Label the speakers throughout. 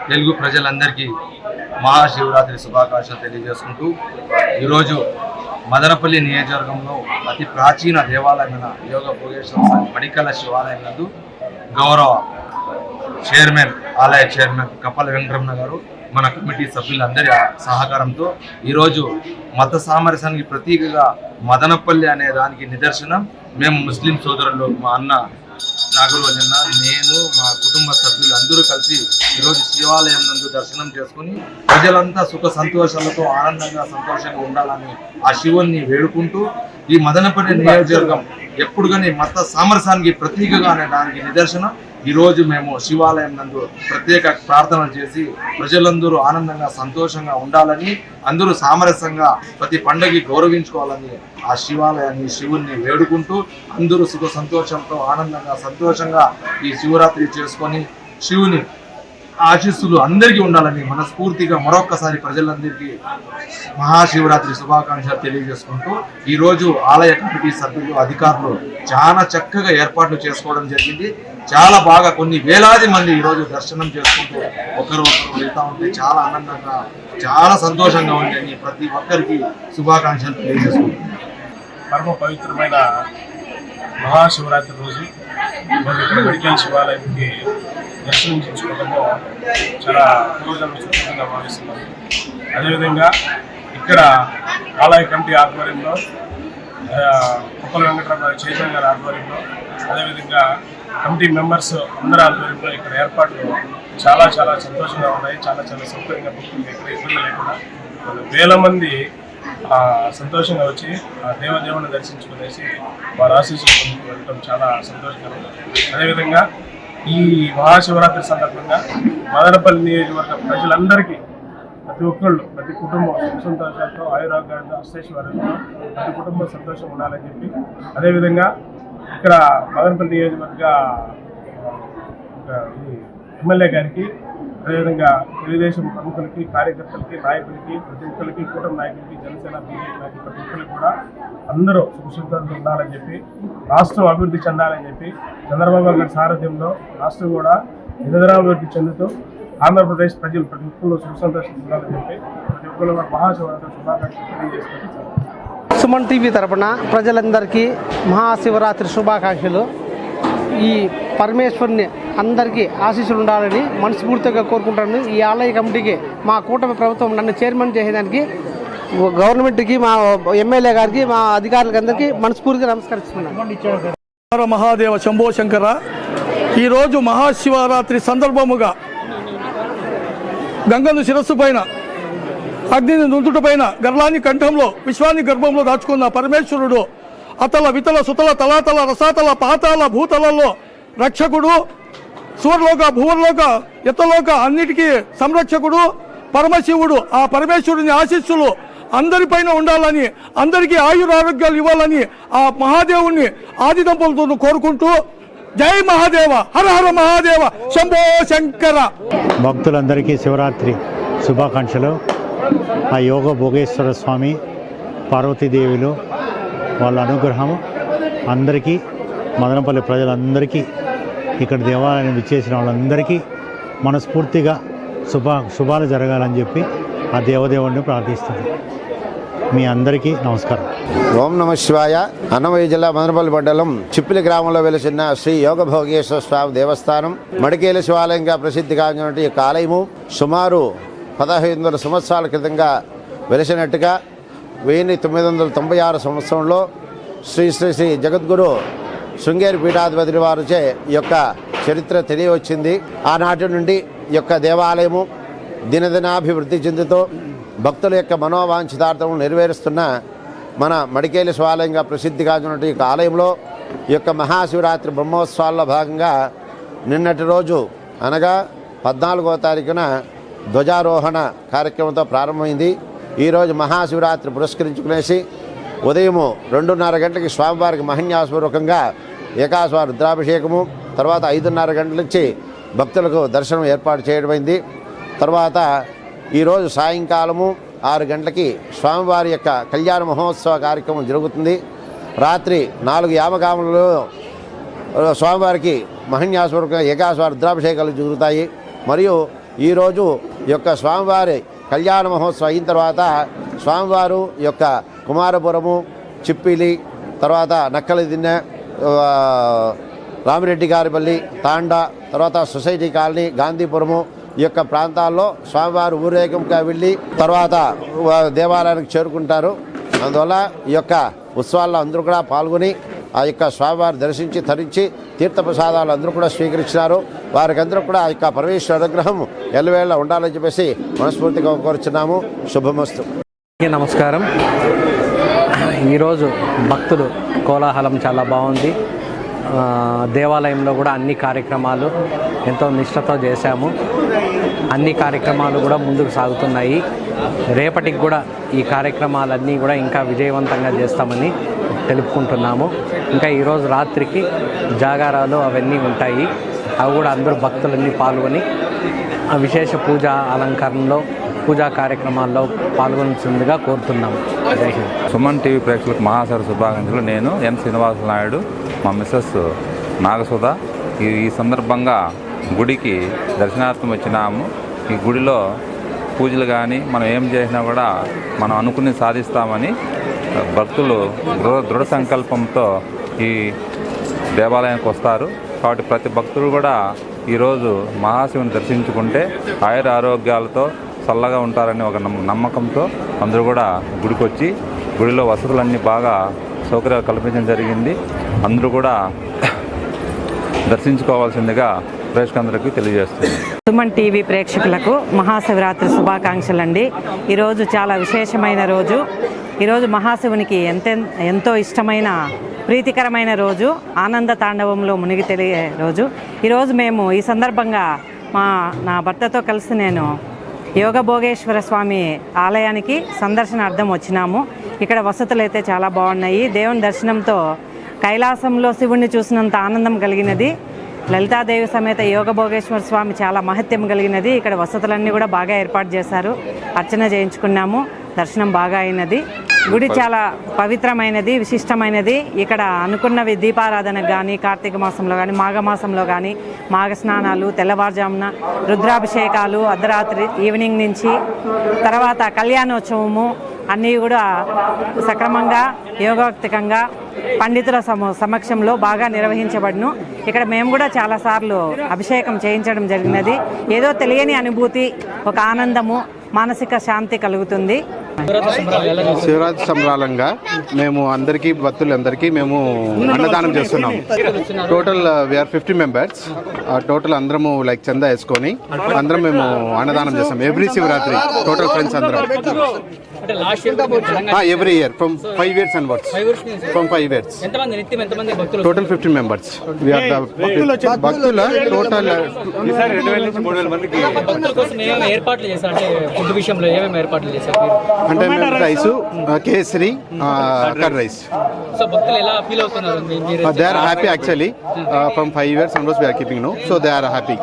Speaker 1: తెలుగు ప్రజలందరికీ మహాశివరాత్రి శుభాకాంక్షలు తెలియజేసుకుంటూ ఈరోజు మదనపల్లి నియోజకవర్గంలో అతి ప్రాచీన దేవాలయమైన యోగ భోగేశ్వర స్వామి మడికల శివాలయం నందు గౌరవ ఆలయ చైర్మన్ కప్పల వెంకటరమణ గారు మన కమిటీ సభ్యులందరి సహకారంతో ఈరోజు మత సామరస్యానికి ప్రతీకగా మదనపల్లి అనే దానికి నిదర్శనం మేము ముస్లిం సోదరులు మా అన్న నాగర్వల్లిన నేను మా కుటుంబ సభ్యులు అందరూ కలిసి ఈరోజు శివాలయం నందు దర్శనం చేసుకుని ప్రజలంతా సుఖ సంతోషాలతో ఆనందంగా సంతోషంగా ఉండాలని ఆ శివుని వేడుకుంటూ ఈ మదనపల్లి నియోజకవర్గం ఎప్పుడు కానీ మత సామరస్యానికి ప్రతీకగా అనే దానికి నిదర్శనం ఈరోజు మేము శివాలయం నందు ప్రత్యేక ప్రార్థనలు చేసి ప్రజలందరూ ఆనందంగా సంతోషంగా ఉండాలని అందరూ సామరస్యంగా ప్రతి పండుగకి గౌరవించుకోవాలని ఆ శివాలయాన్ని శివుణ్ణి వేడుకుంటూ అందరూ సుఖ సంతోషంతో ఆనందంగా సంతోషంగా ఈ శివరాత్రి చేసుకొని శివుని ఆశీస్సులు అందరికీ ఉండాలని మనస్ఫూర్తిగా మరొక్కసారి ప్రజలందరికీ మహాశివరాత్రి శుభాకాంక్షలు తెలియజేసుకుంటూ ఈరోజు ఆలయ కమిటీ సభ్యులు అధికారులు చాలా చక్కగా ఏర్పాట్లు చేసుకోవడం జరిగింది. చాలా బాగా కొన్ని వేలాది మంది ఈరోజు దర్శనం చేసుకుంటూ ఒకరు వెళ్తా ఉంటే చాలా ఆనందంగా చాలా సంతోషంగా ఉండేది. ప్రతి ఒక్కరికి శుభాకాంక్షలు తెలియజేసుకుంటున్నాం.
Speaker 2: పరమ పవిత్రమైన మహాశివరాత్రి రోజు మేము ఇక్కడ మెడికల్ శివాలయానికి దర్శించుకోవడంలో చాలా పురోగతిగా భావిస్తున్నాము. అదేవిధంగా ఇక్కడ ఆలయ కమిటీ ఆధ్వర్యంలో కుప్పల వెంకటరమణ చైతన్య గారి ఆధ్వర్యంలో అదేవిధంగా కమిటీ మెంబర్స్ అందరి ఆధ్వర్యంలో ఇక్కడ ఏర్పాట్లు చాలా చాలా సంతోషంగా ఉన్నాయి. చాలా చాలా సౌకర్యంగా భక్తులు ఎక్కడ ఇబ్బంది లేకుండా వేల మంది సంతోషంగా వచ్చి ఆ దేవదేవుని దర్శించుకునేసి వారి ఆశీస్సులు పొందుతూ వెళ్ళడం చాలా సంతోషంగా ఉంది. అదేవిధంగా ఈ మహాశివరాత్రి సందర్భంగా మదనపల్లి నియోజకవర్గ ప్రజలందరికీ ప్రతి ఒక్కళ్ళు ప్రతి కుటుంబం సుఖ సంతోషాలతో ఆయురాగ్యాలతో అష్టైశ్వర్యంతో ప్రతి కుటుంబం సంతోషం ఉండాలని చెప్పి అదేవిధంగా ఇక్కడ మదనపల్లి నియోజకవర్గ ఎమ్మెల్యే గారికి అదేవిధంగా తెలుగుదేశం ప్రముఖులకి కార్యకర్తలకి నాయకులకి ప్రతి ఒక్కరికి కూటమి నాయకులకి జనసేన బీజేపీ నాయకులు ప్రతి ఒక్కరికి కూడా అందరూ సుఖసంతోషంతో ఉండాలని చెప్పి రాష్ట్రం అభివృద్ధి చెందాలని చెప్పి చంద్రబాబు గారి సారథ్యంలో రాష్ట్రం కూడా నిరంతరాభివృద్ధి చెందుతూ ఆంధ్రప్రదేశ్ ప్రజలు ప్రతి ఒక్కరు సుఖ సంతోషం ఉండాలని చెప్పి ప్రతి ఒక్కరు మహాశివరాత్రి శుభాకాంక్షలు తెలియజేసుకుంటూ
Speaker 3: సుమన్ టీవీ తరపున ప్రజలందరికీ మహాశివరాత్రి శుభాకాంక్షలు. ఈ పరమేశ్వరుని అందరికీ ఆశీస్సులు ఉండాలని మనస్ఫూర్తిగా కోరుకుంటాను. ఈ ఆలయ కమిటీకి మా కూటమి ప్రభుత్వం నన్ను చైర్మన్ చేసేదానికి గవర్నమెంట్కి మా ఎమ్మెల్యే గారికి మా అధికారులకి అందరికీ మనస్ఫూర్తిగా నమస్కరిస్తున్నాను.
Speaker 4: మహాదేవ శంభో శంకర. ఈరోజు మహాశివరాత్రి సందర్భముగా గంగను శిరస్సు పైన అగ్నిని నుదుట పైన గర్లాన్ని కంఠంలో విశ్వాన్ని గర్భంలో దాచుకున్న పరమేశ్వరుడు అతల వితల సుతల తలాతల రసాతల పాతాల భూతలలో రక్షకుడు, సూర్లోక భూవర్లోక యతలోక అన్నిటికీ సంరక్షకుడు పరమశివుడు. ఆ పరమేశ్వరుని ఆశీస్సులు అందరిపైన ఉండాలని అందరికీ ఆయురారోగ్యాలు ఇవ్వాలని ఆ మహాదేవుని ఆది దంపతులను కోరుకుంటూ జై మహాదేవ, హర హర మహాదేవ, శంభో శంకర.
Speaker 5: భక్తులందరికీ శివరాత్రి శుభాకాంక్షలు. ఆ యోగ భోగేశ్వర స్వామి పార్వతీదేవిలు వాళ్ళ అనుగ్రహం అందరికీ మదనపల్లి ప్రజలందరికీ ఇక్కడ దేవాలయాన్ని విచ్చేసిన వాళ్ళందరికీ మనస్ఫూర్తిగా శుభాలు జరగాలని చెప్పి ఆ దేవదేవుడిని ప్రార్థిస్తుంది. మీ అందరికీ నమస్కారం.
Speaker 6: ఓం నమ శివాయ. అన్నమయ్య జిల్లా మదనపల్లి మండలం చిప్పిలి గ్రామంలో వెలిసిన శ్రీ యోగ భోగేశ్వర స్వామి దేవస్థానం మడికేల శివాలయంగా ప్రసిద్ధిగాంచినటువంటి ఈ ఆలయము సుమారు 1500 సంవత్సరాల క్రితంగా వెలిసినట్టుగా 1996 సంవత్సరంలో శ్రీ శ్రీ శ్రీ జగద్గురు శృంగేరి పీఠాధిపతి వారిచే ఈ యొక్క చరిత్ర తెలియవచ్చింది. ఆనాటి నుండి ఈ యొక్క దేవాలయము దినదినాభివృద్ధి చెందుతూ భక్తుల యొక్క మనోవాంఛితార్థం నెరవేరుస్తున్న మన మడికేలి శివాలయంగా ప్రసిద్ధిగాంచినటువంటి ఈ ఆలయంలో ఈ యొక్క మహాశివరాత్రి బ్రహ్మోత్సవాల్లో భాగంగా నిన్నటి రోజు అనగా 14వ తారీఖున ధ్వజారోహణ కార్యక్రమంతో ప్రారంభమైంది. ఈరోజు మహాశివరాత్రి పురస్కరించుకునేసి ఉదయం 2:30 గంటలకి స్వామివారికి మహన్యాసపూర్వకంగా ఏకాశ్వ రుద్రాభిషేకము, తర్వాత 5:30 గంటల నుంచి భక్తులకు దర్శనం ఏర్పాటు చేయడమైంది. తర్వాత ఈరోజు సాయంకాలము 6 గంటలకి స్వామివారి యొక్క కళ్యాణ మహోత్సవ కార్యక్రమం జరుగుతుంది. రాత్రి 4 యామగాములలో స్వామివారికి మహన్యాసపూర్వకంగా ఏకాశ్వ రుద్రాభిషేకాలు జరుగుతాయి. మరియు ఈరోజు ఈ యొక్క స్వామివారి కళ్యాణ మహోత్సవం అయిన తర్వాత స్వామివారు ఈ యొక్క కుమారపురము, చిప్పిలి, తర్వాత నక్కలి దిన్నె, రామిరెడ్డి గారిపల్లి, తాండా, తర్వాత సొసైటీ కాలనీ, గాంధీపురము ఈ యొక్క ప్రాంతాల్లో స్వామివారు ఊరేగింపుగా వెళ్ళి తర్వాత దేవాలయానికి చేరుకుంటారు. అందువల్ల ఈ యొక్క ఉత్సవాల్లో అందరూ కూడా పాల్గొని ఆ యొక్క స్వామివారు దర్శించి తరించి తీర్థప్రసాదాలు అందరూ కూడా స్వీకరించినారు. వారికి అందరూ కూడా ఆ యొక్క పరమేశ్వర అనుగ్రహం ఎల్లవేళ ఉండాలని చెప్పేసి మనస్ఫూర్తిగా కోరుచున్నాము. శుభమస్తు.
Speaker 3: నమస్కారం. ఈరోజు భక్తులు కోలాహలం చాలా బాగుంది. దేవాలయంలో కూడా అన్ని కార్యక్రమాలు ఎంతో నిష్ఠతో చేశాము. అన్ని కార్యక్రమాలు కూడా ముందుకు సాగుతున్నాయి. రేపటికి కూడా ఈ కార్యక్రమాలన్నీ కూడా ఇంకా విజయవంతంగా చేస్తామని తెలుపుకుంటున్నాము. ఇంకా ఈరోజు రాత్రికి జాగారాలు అవన్నీ ఉంటాయి. అవి కూడా అందరూ భక్తులన్నీ పాల్గొని ఆ విశేష పూజా అలంకరణలో, పూజా కార్యక్రమాల్లో పాల్గొనాల్సిందిగా కోరుతున్నాము. జై హింద్.
Speaker 7: సుమన్ టీవీ ప్రేక్షకులకు మహాశివరాత్రి శుభాకాంక్షలు. నేను ఎన్ శ్రీనివాస నాయుడు, మా మిస్సెస్ నాగసుధ. ఈ సందర్భంగా గుడికి దర్శనార్థం వచ్చినాము. ఈ గుడిలో పూజలు కానీ మనం ఏం చేసినా కూడా మనం అనుకుని సాధిస్తామని భక్తులు దృఢ సంకల్పంతో ఈ దేవాలయానికి వస్తారు. కాబట్టి ప్రతి భక్తుడు కూడా ఈరోజు మహాశివుని దర్శించుకుంటే ఆయుర ఆరోగ్యాలతో చల్లగా ఉంటారని ఒక నమ్మకంతో అందరూ కూడా గుడికి వచ్చి గుడిలో వసతులన్నీ బాగా సౌకర్యాలు కల్పించడం జరిగింది. అందరూ కూడా దర్శించుకోవాల్సిందిగా ప్రేక్షకులందరికీ తెలియజేస్తుంది.
Speaker 8: సుమన్ టీవీ ప్రేక్షకులకు మహాశివరాత్రి శుభాకాంక్షలండి. ఈరోజు చాలా విశేషమైన రోజు. ఈరోజు మహాశివునికి ఎంతో ఇష్టమైన ప్రీతికరమైన రోజు, ఆనంద తాండవంలో మునిగి తెలియ రోజు. ఈరోజు మేము ఈ సందర్భంగా నా భర్తతో కలిసి నేను యోగభోగేశ్వర స్వామి ఆలయానికి సందర్శనార్థం వచ్చినాము. ఇక్కడ వసతులు అయితే చాలా బాగున్నాయి. దేవుని దర్శనంతో కైలాసంలో శివుణ్ణి చూసినంత ఆనందం కలిగినది. లలితాదేవి సమేత యోగభోగేశ్వర స్వామి చాలా మహత్యం కలిగినది. ఇక్కడ వసతులన్నీ కూడా బాగా ఏర్పాటు చేశారు. అర్చన చేయించుకున్నాము. దర్శనం బాగా అయినది. గుడి చాలా పవిత్రమైనది, విశిష్టమైనది. ఇక్కడ అనుకున్నవి దీపారాధనకు కానీ, కార్తీక మాసంలో కానీ, మాఘమాసంలో కానీ మాఘ స్నానాలు, తెల్లవారుజామున రుద్రాభిషేకాలు, అర్ధరాత్రి ఈవినింగ్ నుంచి తర్వాత కళ్యాణోత్సవము అన్నీ కూడా సక్రమంగా యోగోక్తికంగా పండితుల సమక్షంలో బాగా నిర్వహించబడును. ఇక్కడ మేము కూడా చాలాసార్లు అభిషేకం చేయించడం జరిగినది. ఏదో తెలియని అనుభూతి, ఒక ఆనందము, మానసిక శాంతి కలుగుతుంది.
Speaker 9: శివరాత్రి సంబరాలంగా మేము అందరికీ భక్తులందరికీ మేము అన్నదానం చేస్తున్నాము. Total we are 50 members. టోటల్ అందరము లైక్ చందా వేసుకొని అందరం మేము అన్నదానం చేస్తాం ఎవ్రీ శివరాత్రి. టోటల్ ఫ్రెండ్స్ అందరం every year from 5 years onwards. From 5 years. Total 50 members. భక్తుల టోటల్ అంటే మేము rice, kesari, curd rice. They are happy actually. From 5 years onwards we are keeping no, so they are happy.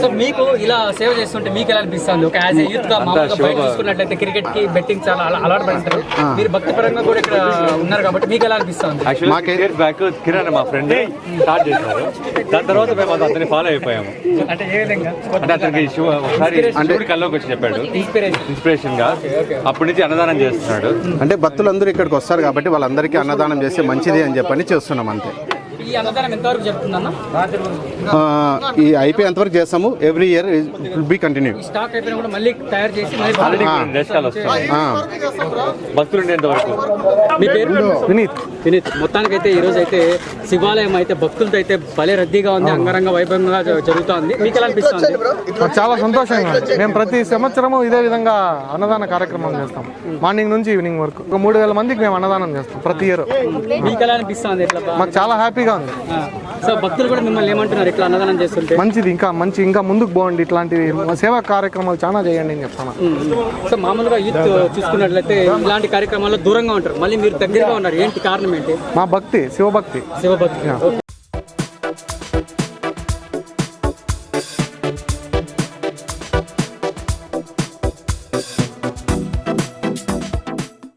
Speaker 10: So మీకు ఇలా సేవ చేస్తుంటే మీకు ఎలా అనిపిస్తుంది? ఒక యాజ్ ఏ యూత్ గా మామూలుగా బయట చూసుకున్నట్లయితే క్రికెట్ కి బెట్టింగ్ చాలా అలవాటు పడుతుంటారు. మీరు భక్తి పరంగా కూడా ఇక్కడ ఉన్నారు కాబట్టి మీకు ఎలా అనిపిస్తుంది?
Speaker 11: కిరణ్ మా ఫ్రెండ్ స్టార్ట్ చేశారు. దాని తర్వాత మేము అతన్ని ఫాలో అయిపోయాము.
Speaker 10: అంటే ఏ విధంగా?
Speaker 11: అంటే అతనికి ఒకసారి కల్లోకి వచ్చి చెప్పాడు ఇన్స్పిరేషన్ గా. అప్పటి నుంచి అన్నదానం చేస్తున్నాడు.
Speaker 9: అంటే భక్తులందరూ ఇక్కడికి వస్తారు కాబట్టి వాళ్ళందరికీ అన్నదానం చేస్తే మంచిది అని చెప్పని చేస్తున్నాం అంతే.
Speaker 10: ఈ అన్నదానం ఎంతవరకు జరుగుతుందన్న?
Speaker 9: ఈ అయిపోయేంత వరకు చేస్తాము. Every year will be continue.
Speaker 10: Stock అయిపోయినా కూడా మళ్ళీ తయారు చేసి
Speaker 11: భక్తులు ఉండేంత వరకు.
Speaker 10: మీ పేరు? వినీత్. మొత్తానికైతే ఈ రోజు అయితే శివాలయం అయితే భక్తులతో అయితే భలే రద్దీగా ఉంది, అంగరంగ వైభవంగా జరుగుతోంది. మీకు ఎలా అనిపిస్తుంది?
Speaker 3: చాలా సంతోషంగా. మేము ప్రతి సంవత్సరము ఇదే విధంగా అన్నదాన కార్యక్రమం చేస్తాం. మార్నింగ్ నుంచి ఈవినింగ్ వరకు 3000 మందికి మేము అన్నదానం చేస్తాం ప్రతి ఇయర్.
Speaker 10: మీకు ఎలా అనిపిస్తుంది?
Speaker 3: మాకు చాలా హ్యాపీగా ఉంది.
Speaker 10: సో భక్తులు కూడా మిమ్మల్ని ఏమంటున్నారు ఇట్లా అన్నదానం చేస్తుంటే?
Speaker 3: మంచిది, ఇంకా ముందుకు పోండి, ఇట్లాంటి సేవా కార్యక్రమాలు చాలా చేయండి అని చెప్తాను.
Speaker 10: సో మామూలుగా యూత్ చూసుకున్నట్లయితే ఇలాంటి కార్యక్రమాల్లో దూరంగా ఉంటారు, మళ్ళీ మీరు దగ్గరగా ఉన్నారు. ఏంటి కారణం ఏంటి?
Speaker 3: మా భక్తి, శివభక్తి.
Speaker 10: ఓకే.